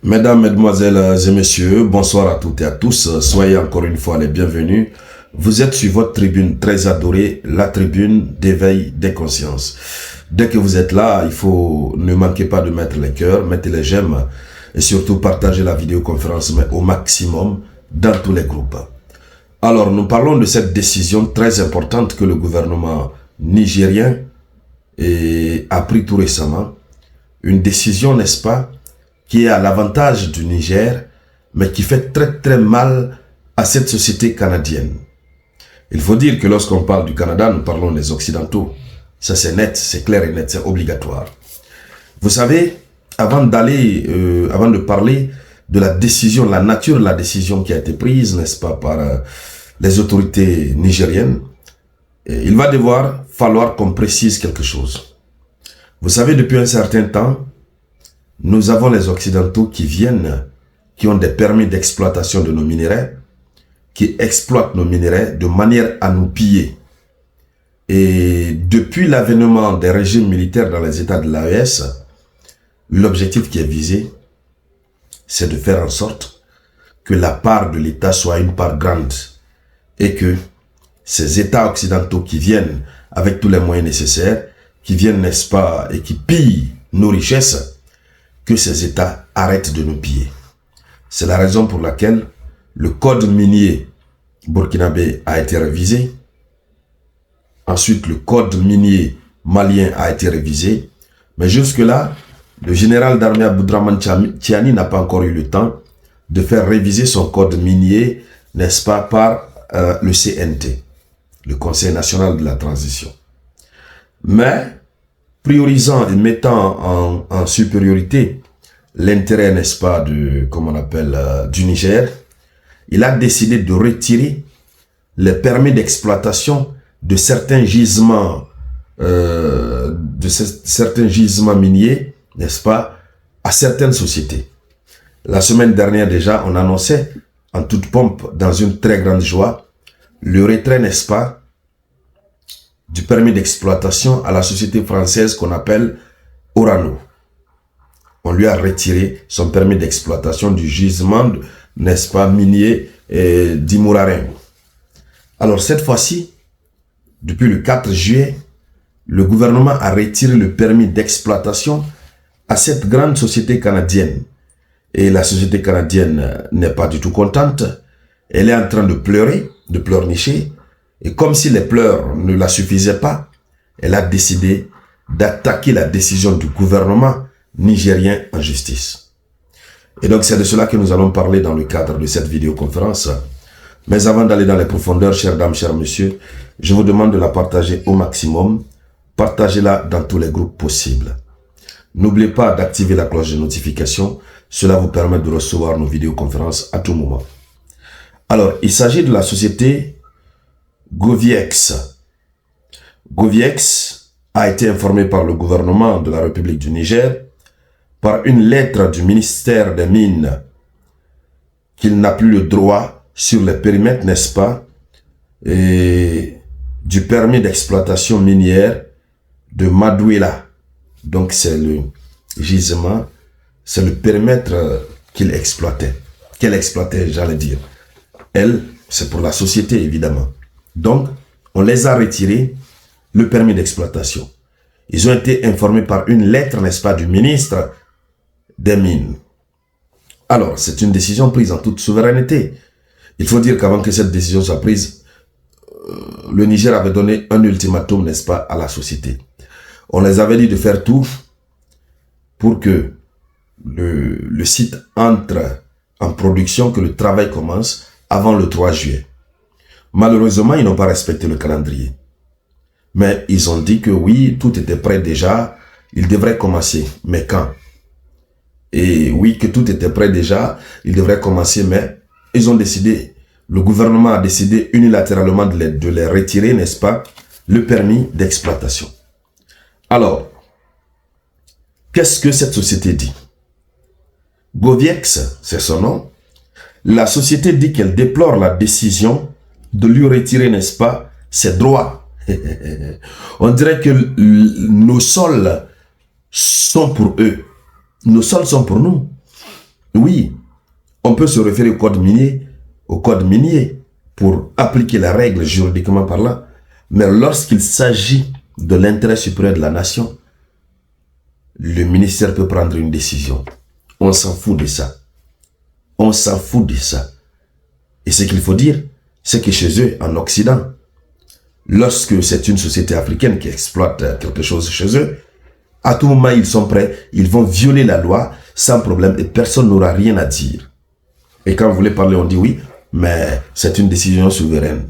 Mesdames, Mesdemoiselles et Messieurs, bonsoir à toutes et à tous. Soyez encore une fois les bienvenus. Vous êtes sur votre tribune très adorée, la tribune d'éveil des consciences. Dès que vous êtes là, ne manquez pas de mettre les cœurs, mettez les j'aime et surtout partagez la vidéoconférence mais au maximum dans tous les groupes. Alors, nous parlons de cette décision très importante que le gouvernement nigérien a pris tout récemment. Une décision, n'est-ce pas, qui est à l'avantage du Niger, mais qui fait très mal à cette société canadienne. Il faut dire que lorsqu'on parle du Canada, nous parlons des Occidentaux. Ça c'est net, c'est clair et net, c'est obligatoire. Vous savez, avant de parler de la décision, la nature de la décision qui a été prise, n'est-ce pas, par les autorités nigériennes, il va falloir qu'on précise quelque chose. Vous savez, depuis un certain temps, nous avons les Occidentaux qui ont des permis d'exploitation de nos minerais, qui exploitent nos minerais de manière à nous piller. Et depuis l'avènement des régimes militaires dans les États de l'AES, l'objectif qui est visé, c'est de faire en sorte que la part de l'État soit une part grande et que ces États occidentaux qui viennent avec tous les moyens nécessaires, qui viennent, n'est-ce pas, et qui pillent nos richesses, que ces États arrêtent de nous piller. C'est la raison pour laquelle le code minier burkinabé a été révisé. Ensuite, le code minier malien a été révisé. Mais jusque-là, le général d'armée Abdourahmane Tiani n'a pas encore eu le temps de faire réviser son code minier, n'est-ce pas, par le CNT, le Conseil national de la transition. Mais, priorisant et mettant en supériorité l'intérêt, n'est-ce pas, du Niger, il a décidé de retirer les permis d'exploitation de certains gisements, miniers, n'est-ce pas, à certaines sociétés. La semaine dernière déjà, on annonçait en toute pompe, dans une très grande joie, le retrait, n'est-ce pas, du permis d'exploitation à la société française qu'on appelle Orano. On lui a retiré son permis d'exploitation du gisement, n'est-ce pas, minier d'Imouraren. Alors cette fois-ci, depuis le 4 juillet, le gouvernement a retiré le permis d'exploitation à cette grande société canadienne. Et la société canadienne n'est pas du tout contente. Elle est en train de pleurer, de pleurnicher. Et comme si les pleurs ne la suffisaient pas, elle a décidé d'attaquer la décision du gouvernement nigérien en justice. Et donc c'est de cela que nous allons parler dans le cadre de cette vidéoconférence. Mais avant d'aller dans les profondeurs, chères dames, chers messieurs, je vous demande de la partager au maximum. Partagez-la dans tous les groupes possibles. N'oubliez pas d'activer la cloche de notification. Cela vous permet de recevoir nos vidéoconférences à tout moment. Alors, il s'agit de la société Goviex. Goviex a été informé par le gouvernement de la République du Niger par une lettre du ministère des Mines qu'il n'a plus le droit sur les périmètres, n'est-ce pas, et du permis d'exploitation minière de Madouela. Donc c'est le gisement, c'est le périmètre qu'elle exploitait, j'allais dire. Elle, c'est pour la société évidemment. Donc, on les a retirés le permis d'exploitation. Ils ont été informés par une lettre, n'est-ce pas, du ministre des Mines. Alors, c'est une décision prise en toute souveraineté. Il faut dire qu'avant que cette décision soit prise, le Niger avait donné un ultimatum, n'est-ce pas, à la société. On les avait dit de faire tout pour que le site entre en production, que le travail commence avant le 3 juillet. Malheureusement, ils n'ont pas respecté le calendrier. Mais ils ont dit que oui, tout était prêt déjà, ils devraient commencer. Mais quand? Et oui, que tout était prêt déjà, ils devraient commencer, mais ils ont décidé, le gouvernement a décidé unilatéralement de les retirer, n'est-ce pas, le permis d'exploitation. Alors, qu'est-ce que cette société dit? Goviex, c'est son nom. La société dit qu'elle déplore la décision de lui retirer, n'est-ce pas, ses droits. On dirait que nos sols sont pour eux. Nos sols sont pour nous. Oui, on peut se référer au code minier, pour appliquer la règle juridiquement parlant. Mais lorsqu'il s'agit de l'intérêt supérieur de la nation, le ministère peut prendre une décision. On s'en fout de ça. On s'en fout de ça. Et ce qu'il faut dire, c'est que chez eux, en Occident, lorsque c'est une société africaine qui exploite quelque chose chez eux, à tout moment, ils sont prêts, ils vont violer la loi sans problème et personne n'aura rien à dire. Et quand vous voulez parler, on dit oui, mais c'est une décision souveraine.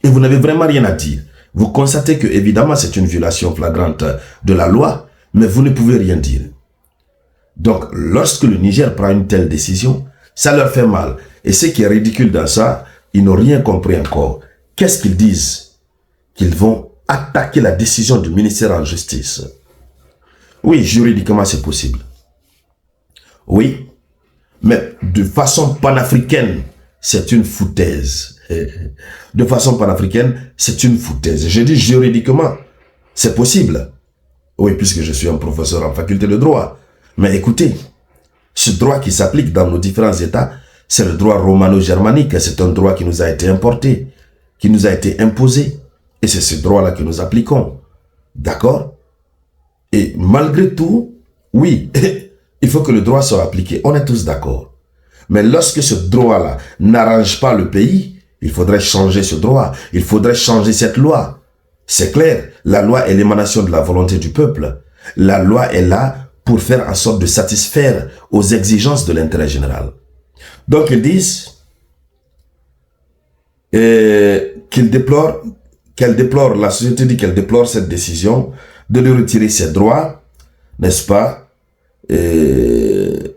Et vous n'avez vraiment rien à dire. Vous constatez que, évidemment, c'est une violation flagrante de la loi, mais vous ne pouvez rien dire. Donc, lorsque le Niger prend une telle décision, ça leur fait mal. Et ce qui est ridicule dans ça, ils n'ont rien compris encore. Qu'est-ce qu'ils disent? Qu'ils vont attaquer la décision du ministère en justice. Oui, juridiquement, c'est possible. Oui, mais de façon panafricaine, c'est une foutaise. De façon panafricaine, c'est une foutaise. Je dis juridiquement, c'est possible. Oui, puisque je suis un professeur en faculté de droit. Mais écoutez, ce droit qui s'applique dans nos différents États, c'est le droit romano-germanique. C'est un droit qui nous a été importé, qui nous a été imposé. Et c'est ce droit-là que nous appliquons. D'accord? Et malgré tout, oui, il faut que le droit soit appliqué. On est tous d'accord. Mais lorsque ce droit-là n'arrange pas le pays, il faudrait changer ce droit. Il faudrait changer cette loi. C'est clair, la loi est l'émanation de la volonté du peuple. La loi est là pour faire en sorte de satisfaire aux exigences de l'intérêt général. Donc ils disent qu'elle déplore, la société dit qu'elle déplore cette décision de lui retirer ses droits, n'est-ce pas? Elle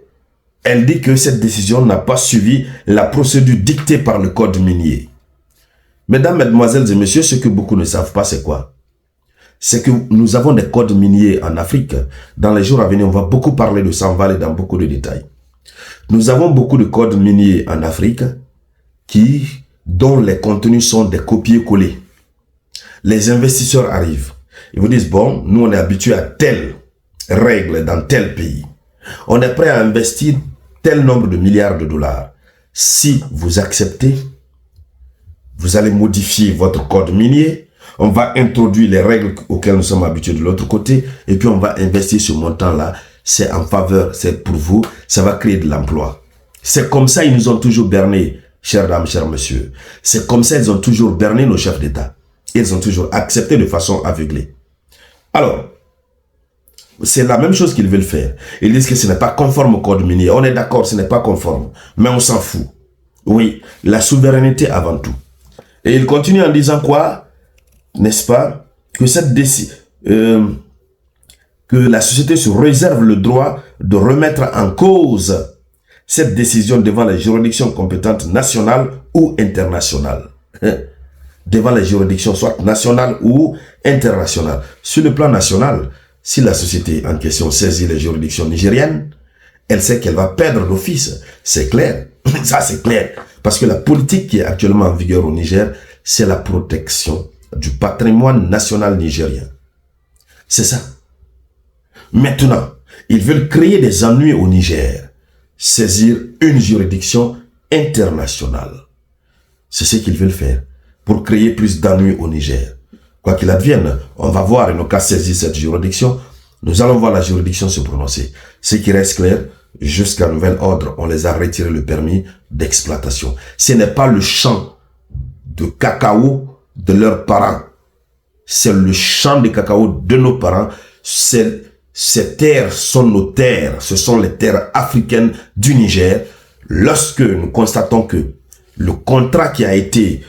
dit que cette décision n'a pas suivi la procédure dictée par le code minier. Mesdames, mesdemoiselles et messieurs, ce que beaucoup ne savent pas, c'est quoi? C'est que nous avons des codes miniers en Afrique. Dans les jours à venir, on va beaucoup parler de ça, on va aller dans beaucoup de détails. Nous avons beaucoup de codes miniers en Afrique dont les contenus sont des copier-coller. Les investisseurs arrivent. Ils vous disent, bon, nous on est habitués à telle règle dans tel pays. On est prêt à investir tel nombre de milliards de dollars. Si vous acceptez, vous allez modifier votre code minier. On va introduire les règles auxquelles nous sommes habitués de l'autre côté. Et puis on va investir ce montant-là. C'est en faveur, c'est pour vous. Ça va créer de l'emploi. C'est comme ça ils nous ont toujours berné, chères dames, chers messieurs. C'est comme ça ils ont toujours berné nos chefs d'État. Ils ont toujours accepté de façon aveuglée. Alors, c'est la même chose qu'ils veulent faire. Ils disent que ce n'est pas conforme au code minier. On est d'accord, ce n'est pas conforme. Mais on s'en fout. Oui, la souveraineté avant tout. Et ils continuent en disant quoi? N'est-ce pas? Que cette décision, que la société se réserve le droit de remettre en cause cette décision devant les juridictions compétentes nationales ou internationales. Devant les juridictions soit nationales ou internationales. Sur le plan national, si la société en question saisit les juridictions nigériennes, elle sait qu'elle va perdre d'office. C'est clair. Ça, c'est clair. Parce que la politique qui est actuellement en vigueur au Niger, c'est la protection du patrimoine national nigérien. C'est ça. Maintenant, ils veulent créer des ennuis au Niger, saisir une juridiction internationale. C'est ce qu'ils veulent faire pour créer plus d'ennuis au Niger. Quoi qu'il advienne, on va voir, ils n'ont qu'à saisir cette juridiction. Nous allons voir la juridiction se prononcer. Ce qui reste clair, jusqu'à nouvel ordre, on les a retiré le permis d'exploitation. Ce n'est pas le champ de cacao de leurs parents. C'est le champ de cacao de nos parents. Ces terres sont nos terres. Ce sont les terres africaines du Niger. Lorsque nous constatons que le contrat qui a été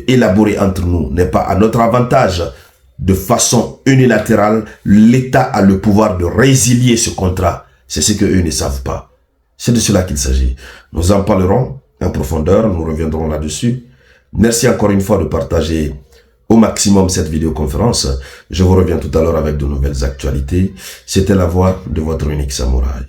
élaboré entre nous n'est pas à notre avantage, de façon unilatérale, l'État a le pouvoir de résilier ce contrat. C'est ce que eux ne savent pas. C'est de cela qu'il s'agit. Nous en parlerons en profondeur, nous reviendrons là-dessus. Merci encore une fois de partager au maximum cette vidéoconférence. Je vous reviens tout à l'heure avec de nouvelles actualités. C'était la voix de votre unique samouraï.